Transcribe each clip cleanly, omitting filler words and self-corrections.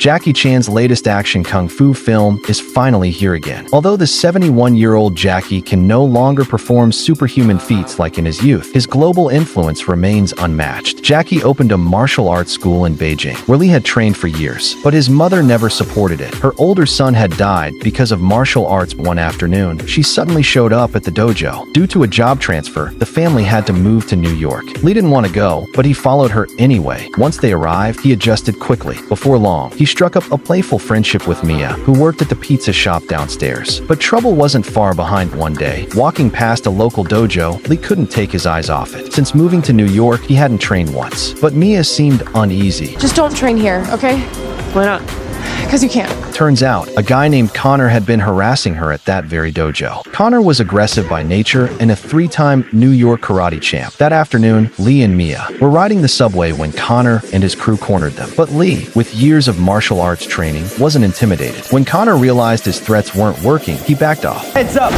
Jackie Chan's latest action kung fu film is finally here again. Although the 71-year-old Jackie can no longer perform superhuman feats like in his youth, his global influence remains unmatched. Jackie opened a martial arts school in Beijing, where Lee had trained for years, but his mother never supported it. Her older son had died because of martial arts. One afternoon, she suddenly showed up at the dojo. Due to a job transfer, the family had to move to New York. Lee didn't want to go, but he followed her anyway. Once they arrived, he adjusted quickly. Before long, he struck up a playful friendship with Mia, who worked at the pizza shop downstairs. But trouble wasn't far behind. One day, walking past a local dojo, Lee couldn't take his eyes off it. Since moving to New York, he hadn't trained once. But Mia seemed uneasy. Just don't train here, okay? Why not? Because you can't. Turns out, a guy named Connor had been harassing her at that very dojo. Connor was aggressive by nature and a three-time New York karate champ. That afternoon, Lee and Mia were riding the subway when Connor and his crew cornered them. But Lee, with years of martial arts training, wasn't intimidated. When Connor realized his threats weren't working, he backed off. Heads up!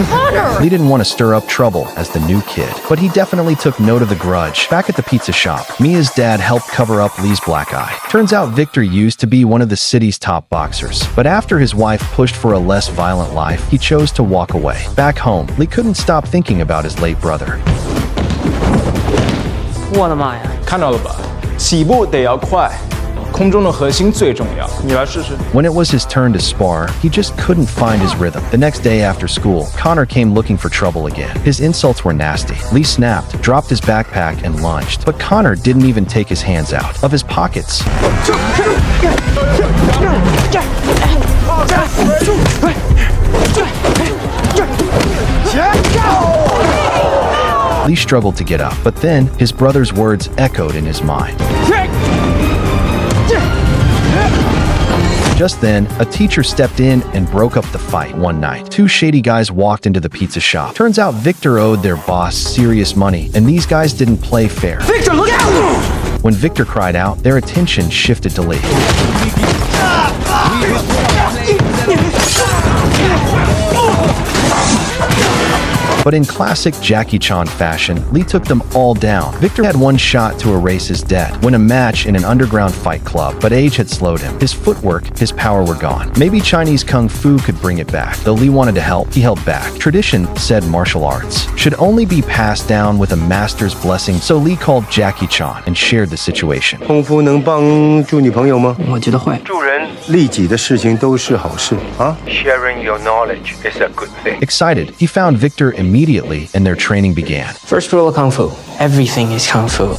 Connor! Lee didn't want to stir up trouble as the new kid, but he definitely took note of the grudge. Back at the pizza shop, Mia's dad helped cover up Lee's black eye. Turns out Victor used to be one of the city's top boxers, but after his wife pushed for a less violent life, he chose to walk away. Back home, Lee couldn't stop thinking about his late brother. 我的妈呀！看到了吧？起步得要快，空中的核心最重要。你来试试。 When it was his turn to spar, he just couldn't find his rhythm. The next day after school, Connor came looking for trouble again. His insults were nasty. Lee snapped, dropped his backpack, and lunged. But Connor didn't even take his hands out of his pockets. Lee struggled to get up, but then his brother's words echoed in his mind. Just then, a teacher stepped in and broke up the fight. One night, two shady guys walked into the pizza shop. Turns out Victor owed their boss serious money, and these guys didn't play fair. Victor, look out! When Victor cried out, their attention shifted to Lee. But in classic Jackie Chan fashion, Lee took them all down. Victor had one shot to erase his debt, win a match in an underground fight club, but age had slowed him. His footwork, his power were gone. Maybe Chinese kung fu could bring it back. Though Lee wanted to help, he held back. Tradition said martial arts should only be passed down with a master's blessing, so Lee called Jackie Chan and shared the situation. 功夫能帮助女朋友吗？我觉得会。助人利己的事情都是好事啊。 Sharing your knowledge is a good thing. Excited, he found Victor immediately and their training began. First rule of Kung Fu. Everything is Kung Fu.